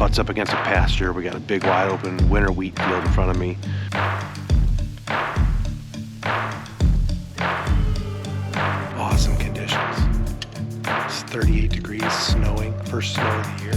butts up against a pasture. We got a big wide open winter wheat field in front of me. Awesome conditions. It's 38 degrees, snowing, first snow of the year.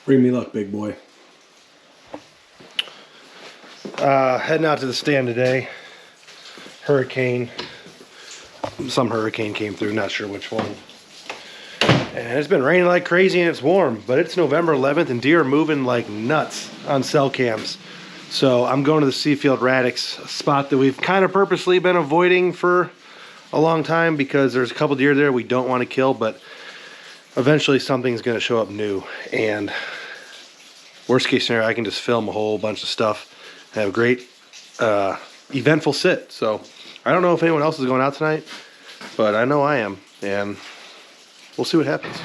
Bring me luck, big boy. Heading out to the stand today. Some hurricane came through, not sure which one. And it's been raining like crazy and it's warm, but it's November 11th and deer are moving like nuts on cell cams. So I'm going to the Seafield Radix, a spot that we've kind of purposely been avoiding for a long time because there's a couple deer there we don't want to kill, but eventually something's going to show up new. And worst case scenario, I can just film a whole bunch of stuff and have a great eventful sit. So I don't know if anyone else is going out tonight, but I know I am, and we'll see what happens.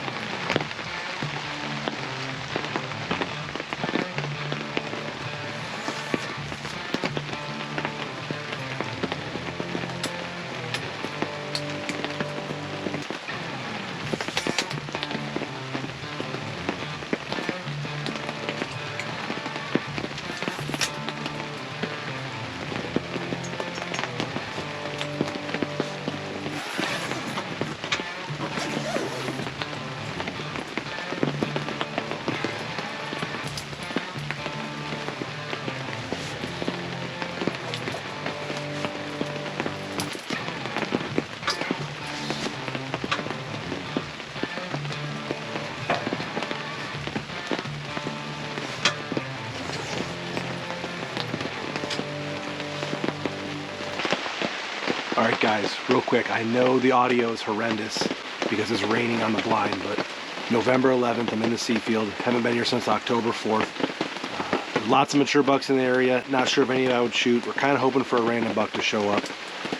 Alright guys, real quick, I know the audio is horrendous because it's raining on the blind, but November 11th, I'm in the Seafield. Haven't been here since October 4th. Lots of mature bucks in the area. Not sure if any of I would shoot. We're kind of hoping for a random buck to show up.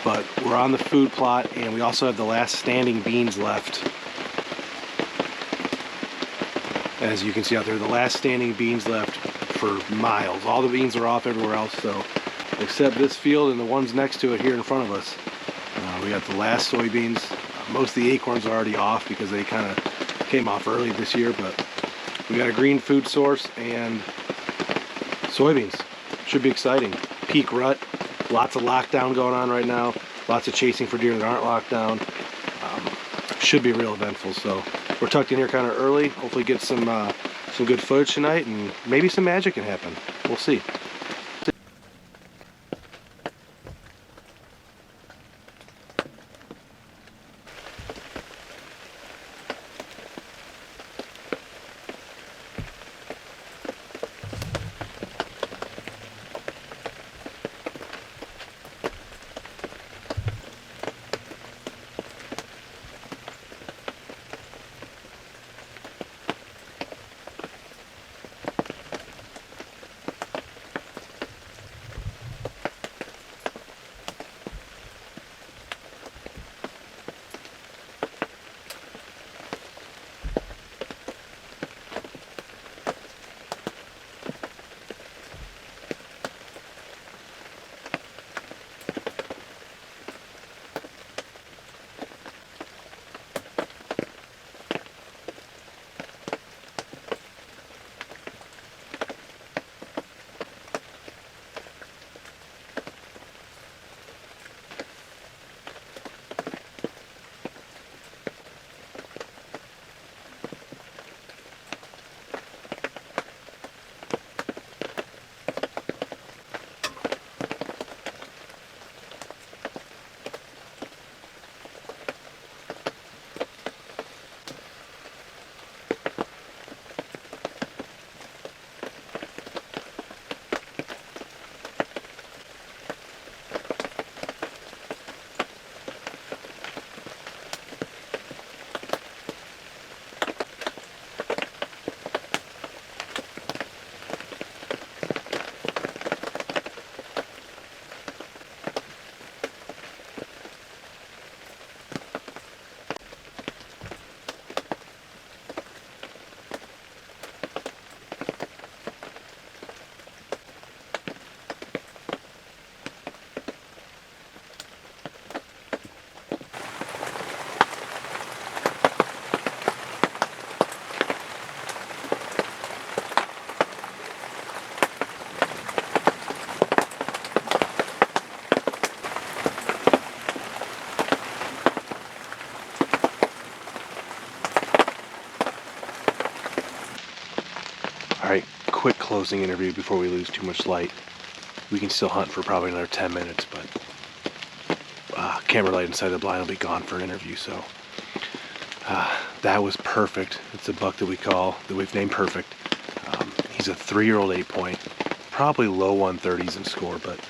But we're on the food plot, and we also have the last standing beans left. As you can see out there, the last standing beans left for miles. All the beans are off everywhere else, so except this field and the ones next to it here in front of us. We got the last soybeans. Most of the acorns are already off because they kind of came off early this year, but we got a green food source and soybeans. Should be exciting. Peak rut. Lots of lockdown going on right now. Lots of chasing for deer that aren't locked down. Should be real eventful. So we're tucked in here kind of early. Hopefully get some good footage tonight, and maybe some magic can happen. We'll see. All right, quick closing interview before we lose too much light. We can still hunt for probably another 10 minutes, but camera light inside the blind will be gone for an interview, so that was perfect. It's a buck that we've named Perfect. He's a 3-year-old 8-point, probably low 130s in score, but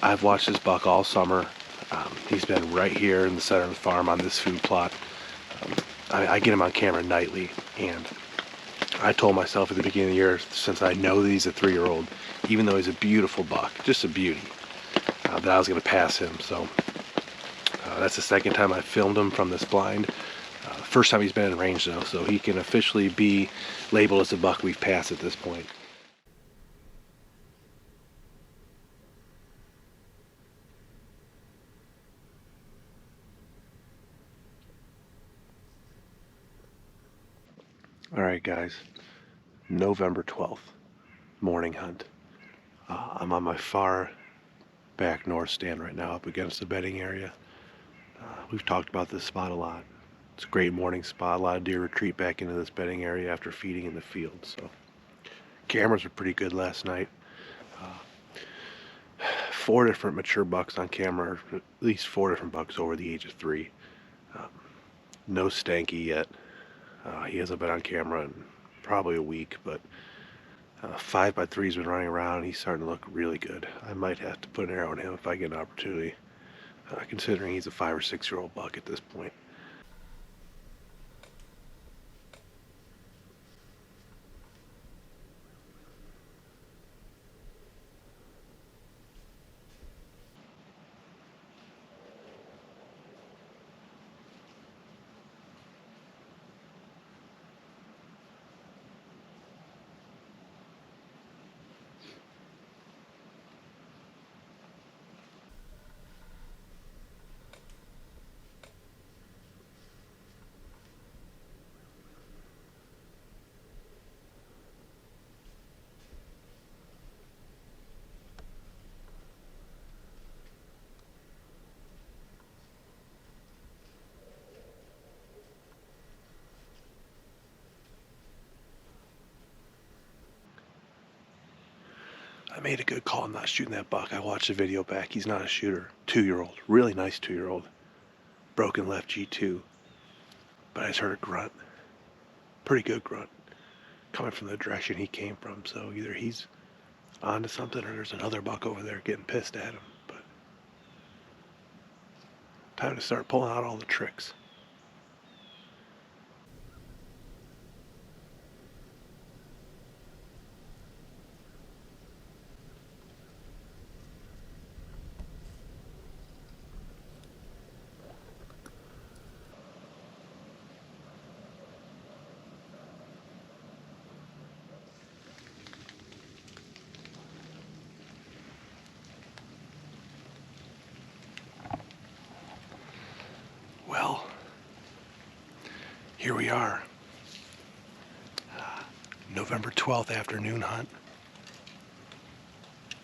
I've watched this buck all summer. He's been right here in the center of the farm on this food plot. I get him on camera nightly, and I told myself at the beginning of the year, since I know that he's a 3-year-old, even though he's a beautiful buck, just a beauty, that I was going to pass him. So that's the second time I filmed him from this blind. First time he's been in range though, so he can officially be labeled as a buck we've passed at this point. Alright guys, November 12th, morning hunt. I'm on my far back north stand right now up against the bedding area. We've talked about this spot a lot. It's a great morning spot. A lot of deer retreat back into this bedding area after feeding in the field. So cameras were pretty good last night. 4 different mature bucks on camera, at least 4 different bucks over the age of 3. No Stanky yet. He hasn't been on camera in probably a week, but 5x3's been running around. He's starting to look really good. I might have to put an arrow on him if I get an opportunity, considering he's a 5 or 6-year-old buck at this point. I made a good call not shooting that buck. I watched the video back. He's not a shooter. 2-year-old. Really nice 2-year-old. Broken left G2. But I just heard a grunt. Pretty good grunt. Coming from the direction he came from. So either he's onto something or there's another buck over there getting pissed at him. But time to start pulling out all the tricks. Well, here we are. November 12th afternoon hunt.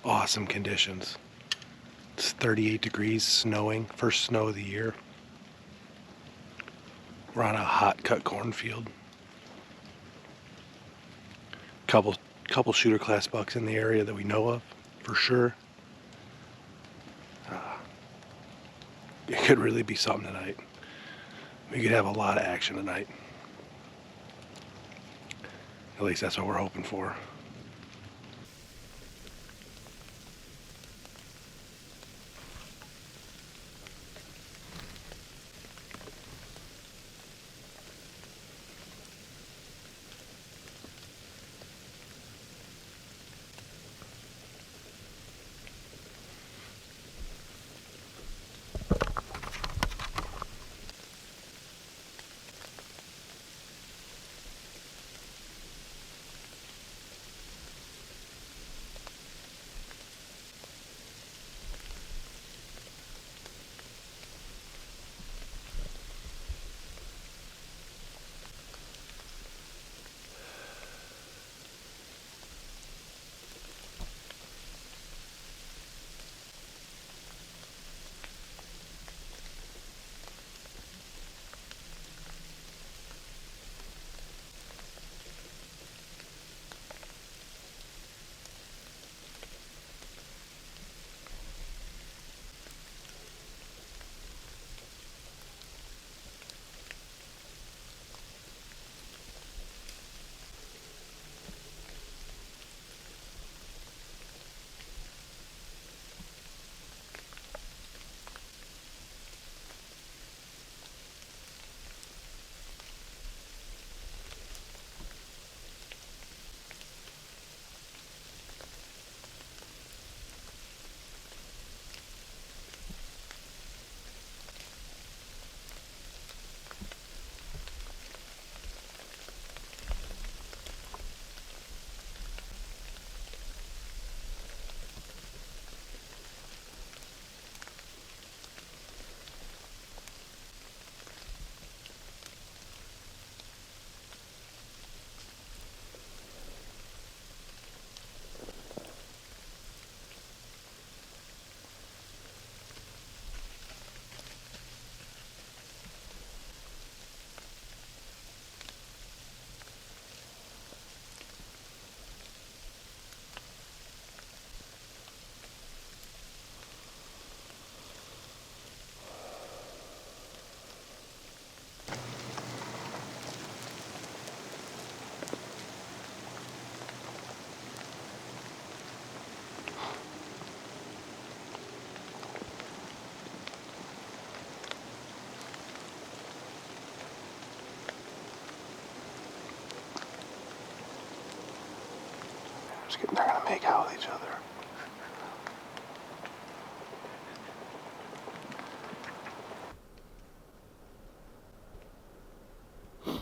Awesome conditions. It's 38 degrees, snowing, first snow of the year. We're on a hot cut cornfield. Couple shooter class bucks in the area that we know of, for sure. It could really be something tonight. We could have a lot of action tonight. At least that's what we're hoping for. They're gonna make out with each other. You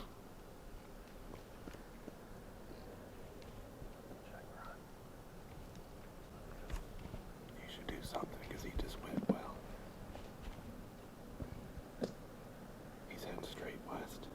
should do something because he just went well. He's heading straight west.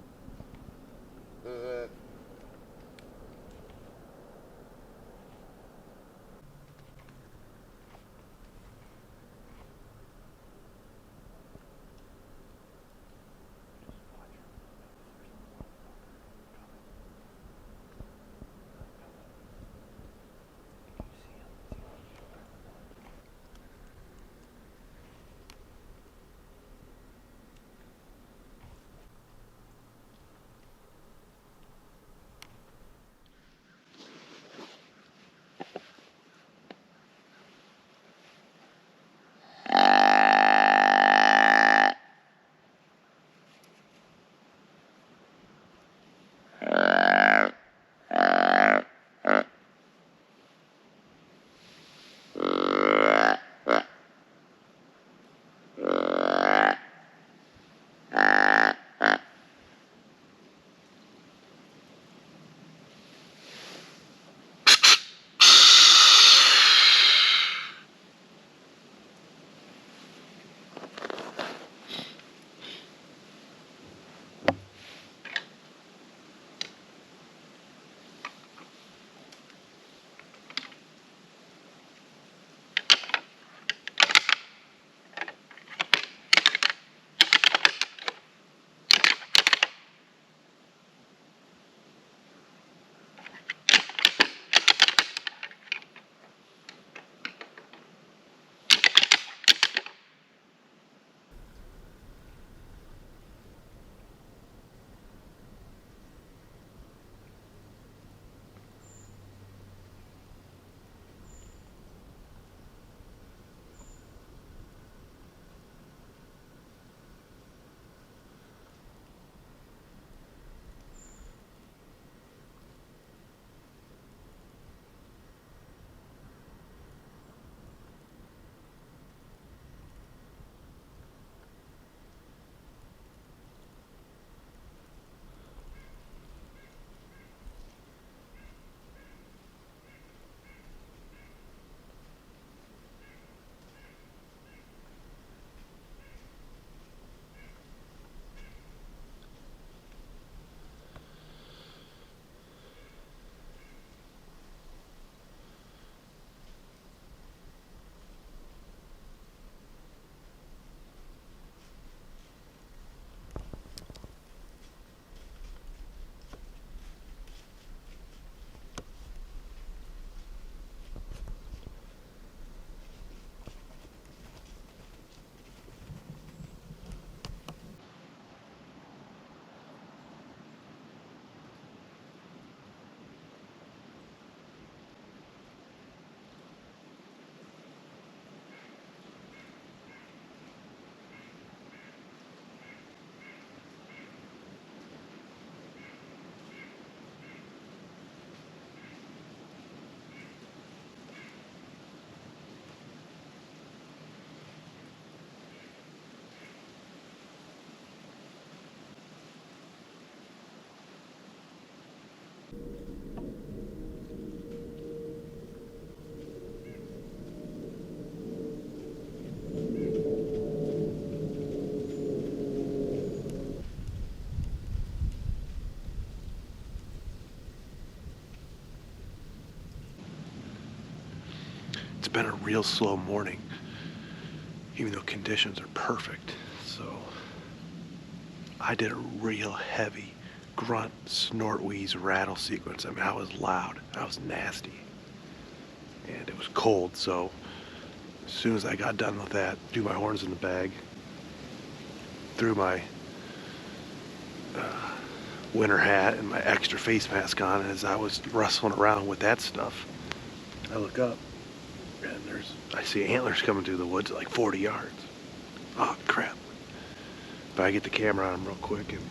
It's been a real slow morning, even though conditions are perfect. So I did a real heavy grunt, snort, wheeze, rattle sequence. I mean, I was loud, I was nasty, and it was cold. So as soon as I got done with that, threw my horns in the bag, threw my winter hat and my extra face mask on, and as I was wrestling around with that stuff, I look up and I see antlers coming through the woods at like 40 yards. Oh crap. But I get the camera on him real quick, and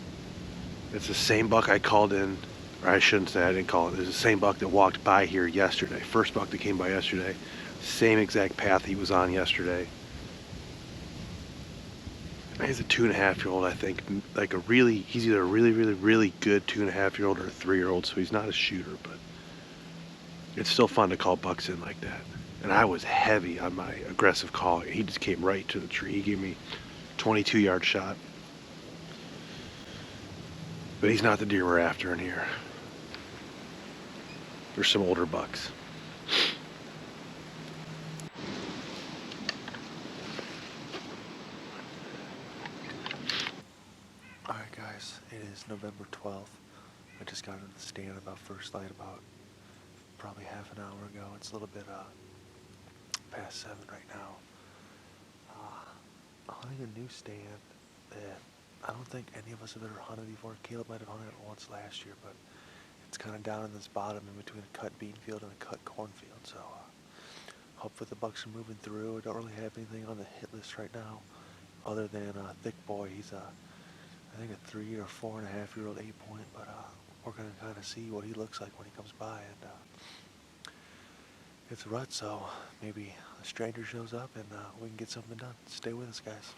it's the same buck I called in or I shouldn't say, I didn't call it. It's the same buck that walked by here yesterday. First buck that came by yesterday. Same exact path he was on yesterday. He's a 2.5-year-old, I think. Like he's either a really good 2.5-year-old or a 3-year-old, so he's not a shooter, but it's still fun to call bucks in like that. And I was heavy on my aggressive call. He just came right to the tree. He gave me a 22-yard shot. But he's not the deer we're after in here. There's some older bucks. Alright guys, it is November 12th. I just got into the stand about first light about probably half an hour ago. It's a little bit past 7 right now. Hunting a new stand that I don't think any of us have ever hunted before. Caleb might have hunted it once last year, but it's kind of down in this bottom in between a cut bean field and a cut cornfield. So hopefully the bucks are moving through. I don't really have anything on the hit list right now other than Thick Boy. He's I think a 3 or 4.5-year-old 8-point, but we're going to kind of see what he looks like when he comes by. And it's RUT, so maybe a stranger shows up and we can get something done. Stay with us, guys.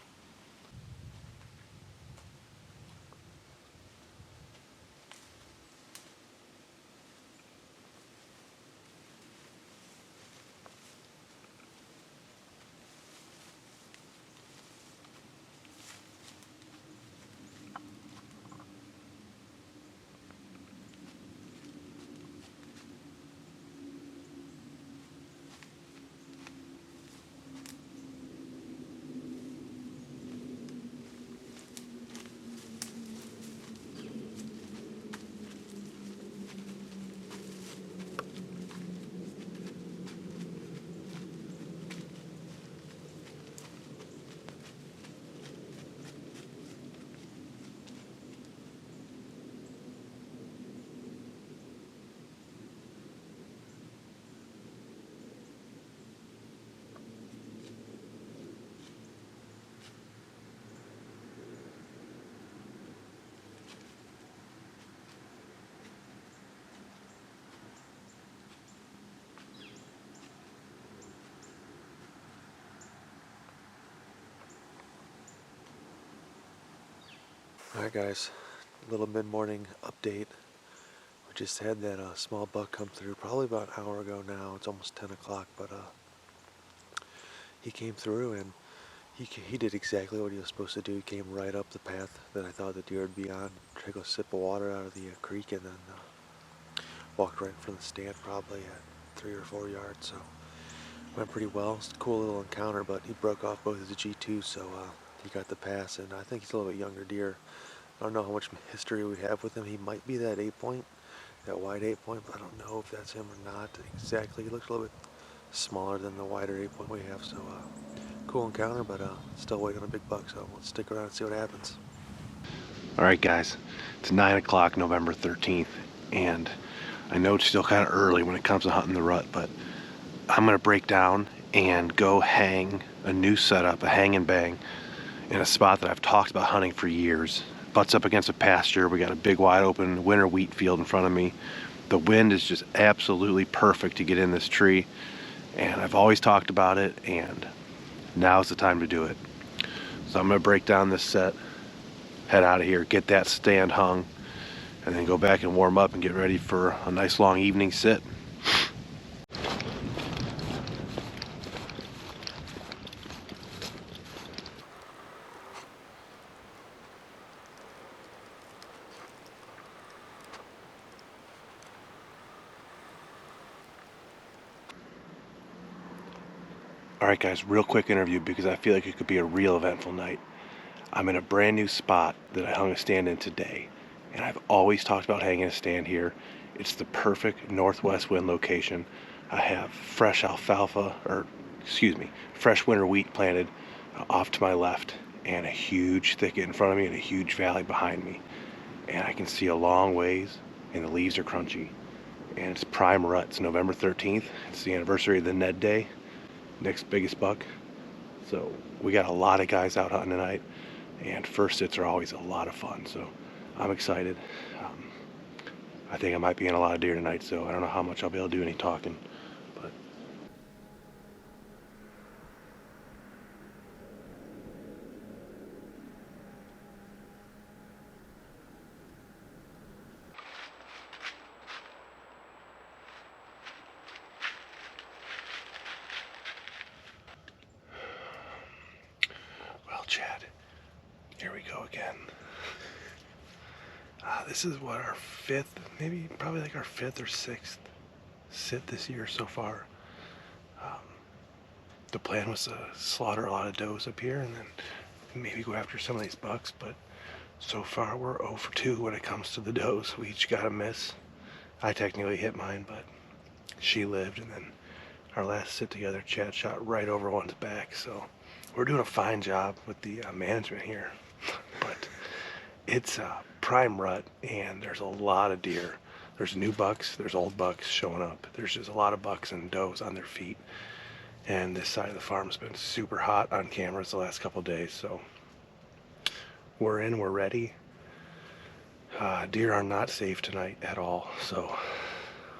Alright guys, little mid-morning update. We just had that small buck come through probably about an hour ago now. It's almost 10 o'clock, but he came through and he did exactly what he was supposed to do. He came right up the path that I thought the deer would be on. Tried to go sip of water out of the creek and then walked right in front of the stand probably at 3 or 4 yards. So went pretty well. It's a cool little encounter, but he broke off both of the G2s, so he got the pass, and I think he's a little bit younger deer. I don't know how much history we have with him. He might be that 8-point, that wide 8-point, but I don't know if that's him or not exactly. He looks a little bit smaller than the wider 8-point we have, so cool encounter, but still waiting on a big buck, so let's stick around and see what happens. Alright guys, it's 9 o'clock November 13th, and I know it's still kind of early when it comes to hunting the rut, but I'm going to break down and go hang a new setup, a hang and bang, in a spot that I've talked about hunting for years. Butts up against a pasture. We got a big wide open winter wheat field in front of me. The wind is just absolutely perfect to get in this tree, and I've always talked about it, and now's the time to do it. So I'm going to break down this set, head out of here, get that stand hung, and then go back and warm up and get ready for a nice long evening sit. Alright guys, real quick interview because I feel like it could be a real eventful night. I'm in a brand new spot that I hung a stand in today, and I've always talked about hanging a stand here. It's the perfect northwest wind location. I have fresh fresh winter wheat planted off to my left, and a huge thicket in front of me and a huge valley behind me. And I can see a long ways, and the leaves are crunchy. And it's prime rut. It's November 13th. It's the anniversary of the Ned Day. Next biggest buck. So we got a lot of guys out hunting tonight, and first sits are always a lot of fun, so I'm excited. I think I might be in a lot of deer tonight, so I don't know how much I'll be able to do any talking. But well, Chad, here we go again. This is what, our fifth, maybe probably like our fifth or sixth sit this year so far. The plan was to slaughter a lot of does up here and then maybe go after some of these bucks, but so far we're 0 for 2 when it comes to the does. We each got a miss. I technically hit mine, but she lived, and then our last sit together, Chad shot right over one's back, so we're doing a fine job with the management here. But it's prime rut, and there's a lot of deer. There's new bucks, there's old bucks showing up. There's just a lot of bucks and does on their feet. And this side of the farm's been super hot on cameras the last couple of days, so we're in, we're ready. Deer are not safe tonight at all, so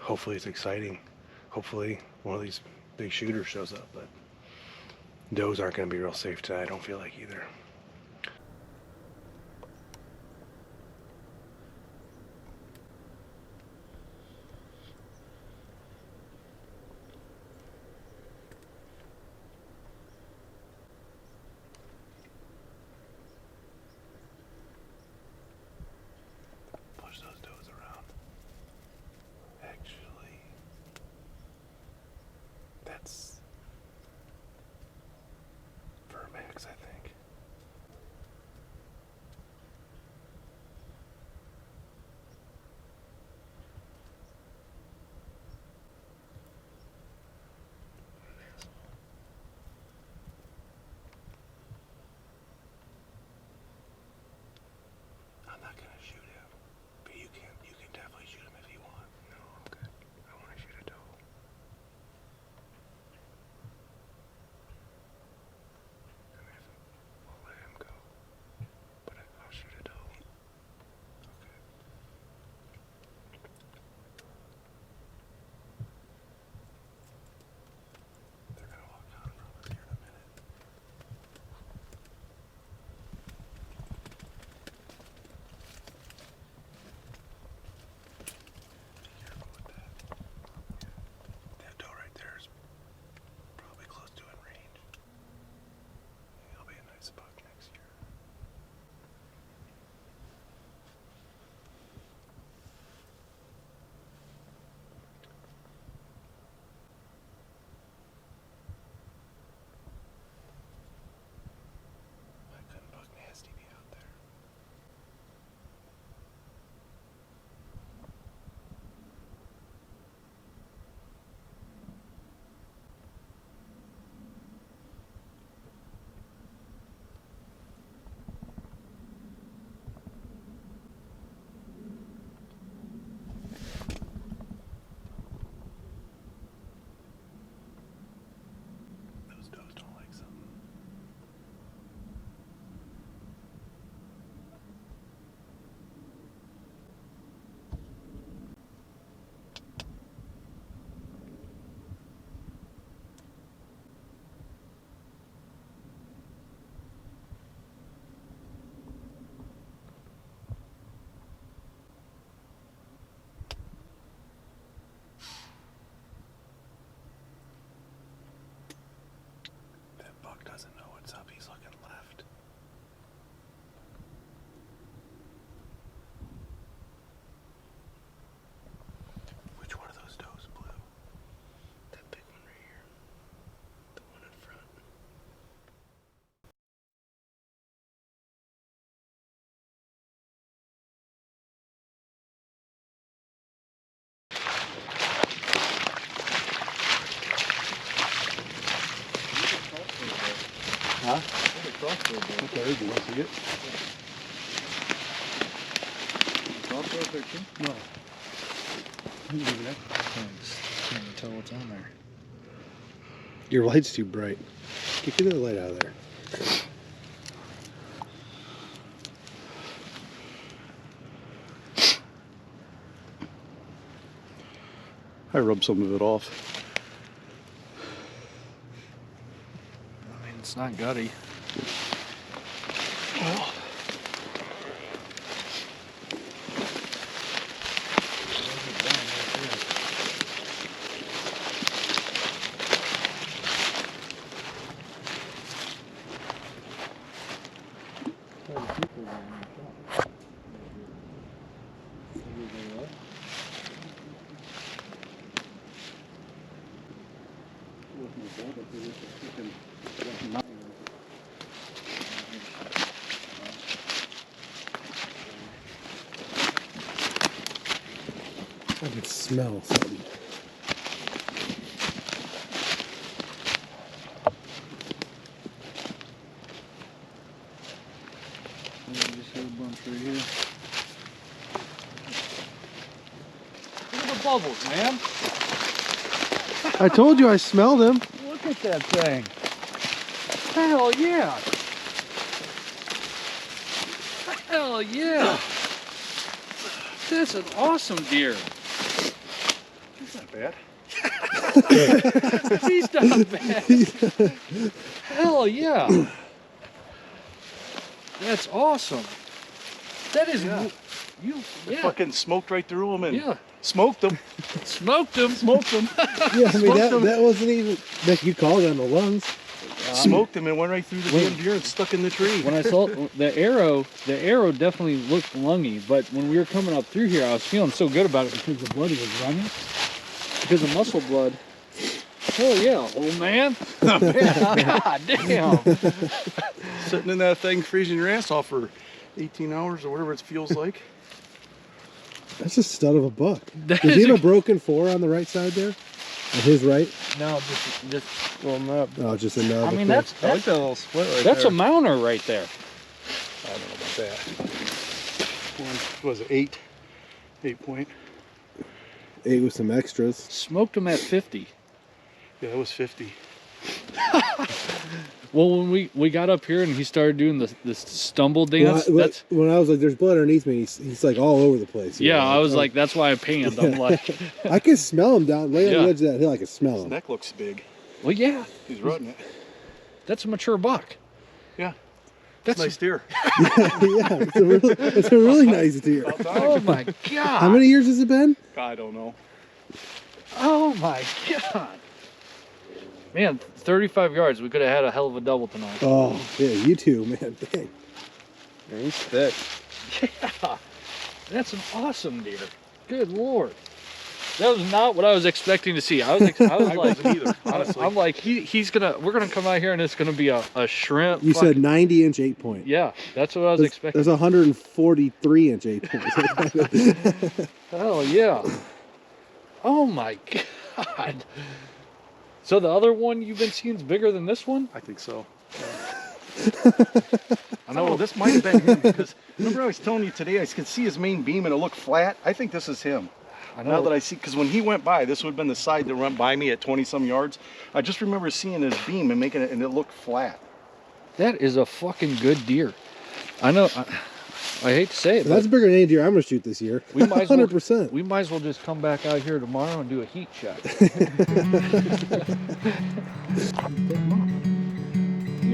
hopefully it's exciting. Hopefully one of these big shooters shows up, but does aren't going to be real safe tonight, I don't feel like either. Push those does around. Actually, that's Vermax, I think. I'm not gonna shoot him, but you can definitely shoot him if you want. No, I'm good. I want to shoot a doe. I mean, I'll let him go, but I'll shoot a doe. Okay. They're gonna walk down from us here in a minute. Be careful with that. That doe right there is probably close to in range. He'll be a nice buck next year. Why couldn't Buck Nasty be out there? Those does don't like something. That buck doesn't know what's up. He's looking left. Which one of those does blew? That big one right here. The one in front. Huh? Okay, do you want to see it? No. Can't tell what's on there. Your light's too bright. Get the light out of there. I rubbed some of it off. I mean, it's not gutty. I can smell something. Just have a bunch right here. Look at the bubbles, man. I told you I smelled him. Look at that thing. Hell yeah. Hell yeah. That's an awesome deer. It's not bad. He's not bad. Hell yeah. That's awesome. That is you yeah. Fucking smoked right through them and Yeah. smoked them. Smoked him. Smoked them. Yeah, I mean Smoked that wasn't even like you called it on the lungs. Smoked them and went right through the damn deer and stuck in the tree. When I saw the arrow definitely looked lungy, but when we were coming up through here, I was feeling so good about it because the blood was running. Because of muscle blood. Hell yeah, old man. God damn. Sitting in that thing freezing your ass off for 18 hours or whatever it feels like. That's a stud of a buck. That Does is he have a- a broken 4 on the right side there? On his right? No, just well, no. Oh, just a nub. I mean, okay. I like that little split right that's there. a mounter right there. I don't know about that. One, was it 8? 8 point? 8 with some extras. Smoked him at 50. Yeah, that was 50. Well, when we got up here and he started doing the stumble dance, that's When I was like, there's blood underneath me, he's like all over the place. yeah. I was oh. like, that's why I panned. I'm like, I can smell him down right on Yeah. the edge of that hill. I can smell His him. neck looks big. well, yeah, He's rutting it. that's a mature buck. Yeah. That's Nice deer. Yeah, it's a really nice deer. About time. Oh my god! How many years has it been? I don't know. Oh my god! Man, 35 yards. We could have had a hell of a double tonight. Oh, yeah, you too, man. Dang. Yeah, he's thick. Yeah, that's an awesome deer. Good lord, that was not what I was expecting to see. I was I like, wasn't either, honestly. I'm like, we're gonna come out here and it's gonna be a shrimp. You said fucking- 90-inch 8 point. yeah, that's what I was expecting. There's 143-inch 8 points. Hell yeah! Oh my god! So the other one you've been seeing is bigger than this one? I think so. I know, this might have been him because remember I was telling you today I could see his main beam and it looked flat? I think this is him. I Now that I see, because when he went by, this would have been the side that went by me at 20 some yards. I just remember seeing his beam and making it, and it looked flat. that is a fucking good deer. I know. I hate to say it, That's but bigger than any deer I'm going to shoot this year. we might as well, 100%. we might as well just come back out here tomorrow and do a heat check. You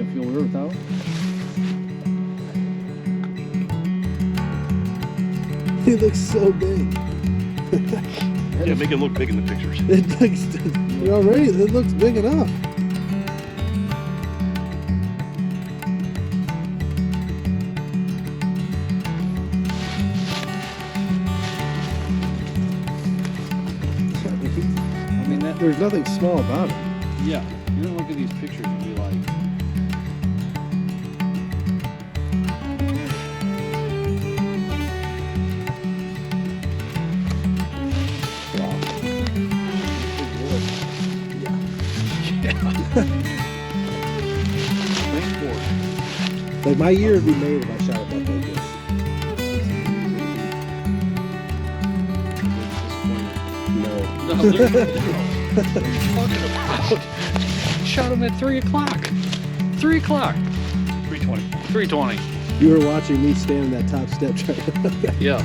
gonna feel weird without it? It looks so big. Yeah, make it look big in the pictures. It looks, already, it looks big enough. I mean, that. There's nothing small about it. Yeah, you're gonna look at these pictures and be like, Like my year would be made if I shot a buck like this. No. no, what are you talking about? Shot him at 3 o'clock. 3 o'clock. 320. 3:20. You were watching me stand in that top step trying to Yeah.